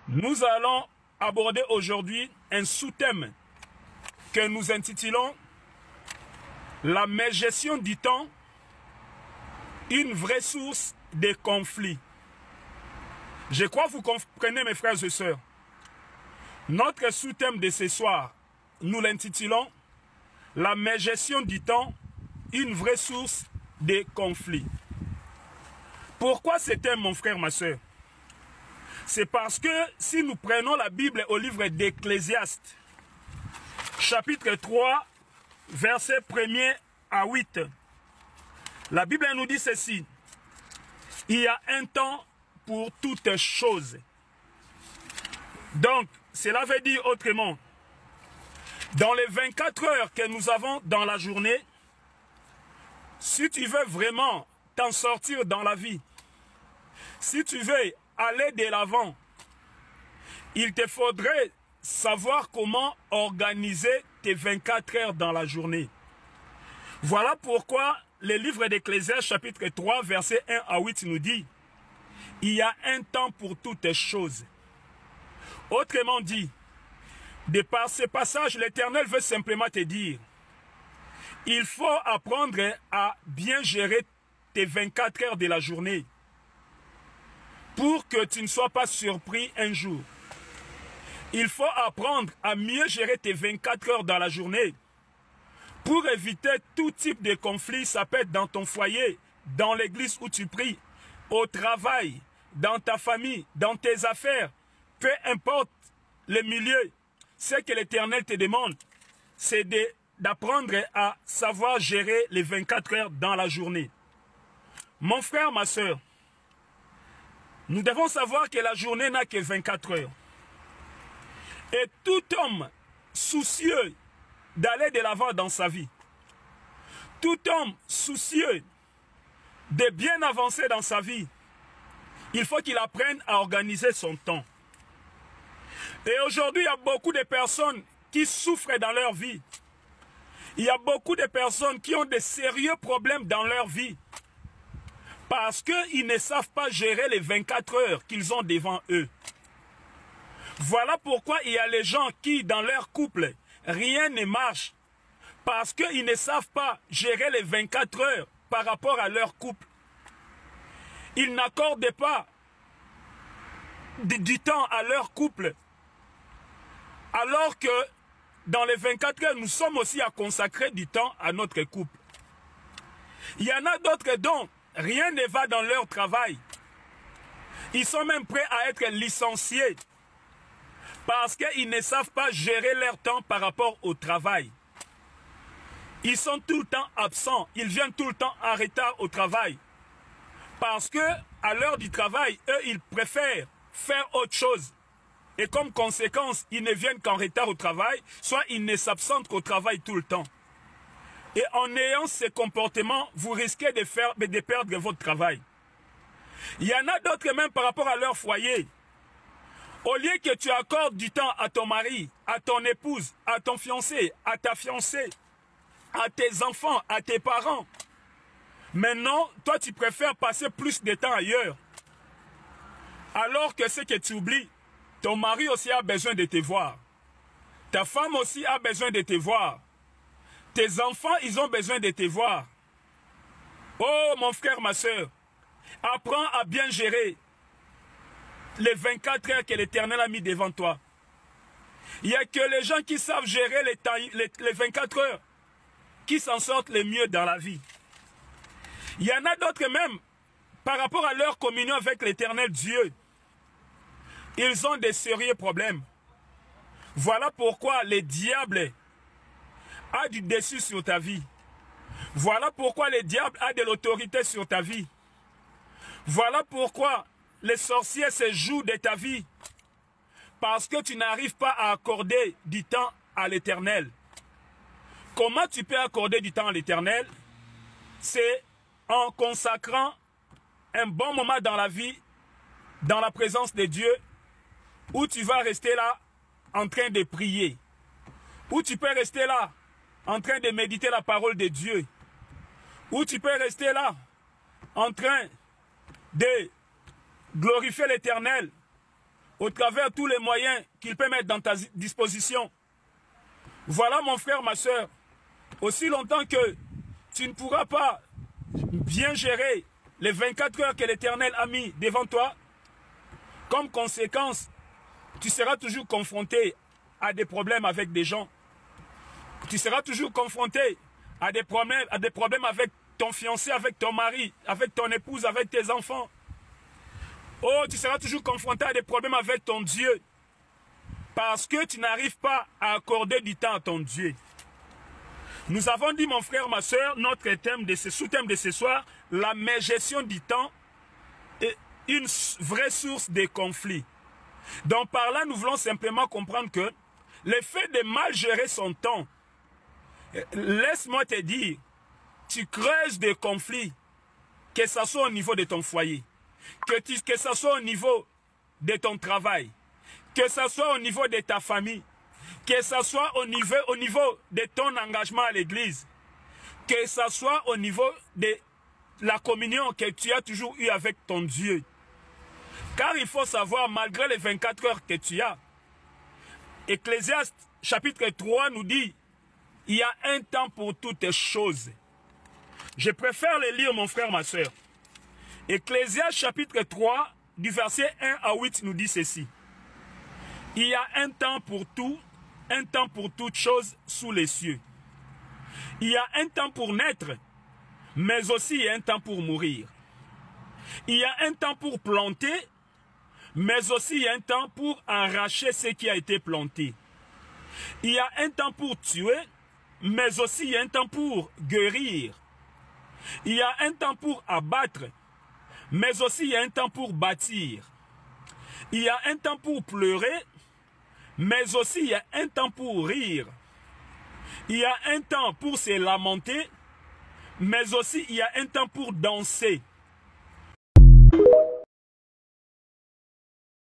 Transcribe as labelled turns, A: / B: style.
A: Nous allons aborder aujourd'hui un sous-thème que nous intitulons la mégestion du temps, une vraie source de conflits. Je crois que vous comprenez, mes frères et sœurs. Notre sous-thème de ce soir, nous l'intitulons la mégestion du temps, une vraie source de conflits. Pourquoi ce thème, mon frère, ma sœur? C'est parce que si nous prenons la Bible au livre d'Ecclésiaste, chapitre 3, versets 1er à 8, la Bible nous dit ceci: il y a un temps pour toutes choses. Donc, cela veut dire autrement, dans les 24 heures que nous avons dans la journée, si tu veux vraiment t'en sortir dans la vie, si tu veux aller de l'avant, il te faudrait savoir comment organiser tes 24 heures dans la journée. Voilà pourquoi le livre d'Ecclésiaste chapitre 3 verset 1 à 8 nous dit: il y a un temps pour toutes choses. Autrement dit, de par ce passage, l'Éternel veut simplement te dire: il faut apprendre à bien gérer tes 24 heures de la journée pour que tu ne sois pas surpris un jour. Il faut apprendre à mieux gérer tes 24 heures dans la journée pour éviter tout type de conflit. Ça peut être dans ton foyer, dans l'église où tu pries, au travail, dans ta famille, dans tes affaires, peu importe le milieu. Ce que l'Éternel te demande, c'est d'apprendre à savoir gérer les 24 heures dans la journée. Mon frère, ma soeur, nous devons savoir que la journée n'a que 24 heures. Et tout homme soucieux d'aller de l'avant dans sa vie, tout homme soucieux de bien avancer dans sa vie, il faut qu'il apprenne à organiser son temps. Et aujourd'hui, il y a beaucoup de personnes qui souffrent dans leur vie. Il y a beaucoup de personnes qui ont de sérieux problèmes dans leur vie parce qu'ils ne savent pas gérer les 24 heures qu'ils ont devant eux. Voilà pourquoi il y a les gens qui, dans leur couple, rien ne marche parce qu'ils ne savent pas gérer les 24 heures par rapport à leur couple. Ils n'accordent pas du temps à leur couple, alors que dans les 24 heures, nous sommes aussi à consacrer du temps à notre couple. Il y en a d'autres dont rien ne va dans leur travail. Ils sont même prêts à être licenciés parce qu'ils ne savent pas gérer leur temps par rapport au travail. Ils sont tout le temps absents, ils viennent tout le temps en retard au travail. Parce que à l'heure du travail, eux, ils préfèrent faire autre chose. Et comme conséquence, ils ne viennent qu'en retard au travail, soit ils ne s'absentent qu'au travail tout le temps. Et en ayant ces comportements, vous risquez de perdre votre travail. Il y en a d'autres même par rapport à leur foyer. Au lieu que tu accordes du temps à ton mari, à ton épouse, à ton fiancé, à ta fiancée, à tes enfants, à tes parents, maintenant, toi tu préfères passer plus de temps ailleurs. Alors que ce que tu oublies, ton mari aussi a besoin de te voir. Ta femme aussi a besoin de te voir. Tes enfants, ils ont besoin de te voir. Oh, mon frère, ma soeur, apprends à bien gérer les 24 heures que l'Éternel a mis devant toi. Il n'y a que les gens qui savent gérer les 24 heures qui s'en sortent le mieux dans la vie. Il y en a d'autres même, par rapport à leur communion avec l'Éternel Dieu, ils ont des sérieux problèmes. Voilà pourquoi le diable a du dessus sur ta vie. Voilà pourquoi le diable a de l'autorité sur ta vie. Voilà pourquoi les sorciers se jouent de ta vie. Parce que tu n'arrives pas à accorder du temps à l'Éternel. Comment tu peux accorder du temps à l'Éternel? C'est en consacrant un bon moment dans la vie, dans la présence de Dieu, où tu vas rester là en train de prier, où tu peux rester là en train de méditer la parole de Dieu, où tu peux rester là en train de glorifier l'Éternel, au travers de tous les moyens qu'il peut mettre dans ta disposition. Voilà mon frère, ma soeur, aussi longtemps que tu ne pourras pas bien gérer les 24 heures que l'Éternel a mis devant toi, comme conséquence, tu seras toujours confronté à des problèmes avec des gens. Tu seras toujours confronté à des problèmes avec ton fiancé, avec ton mari, avec ton épouse, avec tes enfants. Oh, tu seras toujours confronté à des problèmes avec ton Dieu. Parce que tu n'arrives pas à accorder du temps à ton Dieu. Nous avons dit, mon frère, ma soeur, notre sous-thème de ce soir, la mégestion du temps est une vraie source de conflit. Donc par là, nous voulons simplement comprendre que le fait de mal gérer son temps, laisse-moi te dire, tu creuses des conflits, que ce soit au niveau de ton foyer, que ce soit au niveau de ton travail, que ce soit au niveau de ta famille, que ce soit au niveau de ton engagement à l'église, que ce soit au niveau de la communion que tu as toujours eue avec ton Dieu. Car il faut savoir, malgré les 24 heures que tu as, Ecclésiaste chapitre 3 nous dit, il y a un temps pour toutes choses. Je préfère les lire, mon frère, ma soeur. Ecclésiaste chapitre 3, du verset 1 à 8 nous dit ceci. Il y a un temps pour tout, un temps pour toutes choses sous les cieux. Il y a un temps pour naître, mais aussi il y a un temps pour mourir. Il y a un temps pour planter, mais aussi il y a un temps pour arracher ce qui a été planté. Il y a un temps pour tuer, mais aussi il y a un temps pour guérir. Il y a un temps pour abattre, mais aussi il y a un temps pour bâtir. Il y a un temps pour pleurer, mais aussi il y a un temps pour rire. Il y a un temps pour se lamenter, mais aussi il y a un temps pour danser.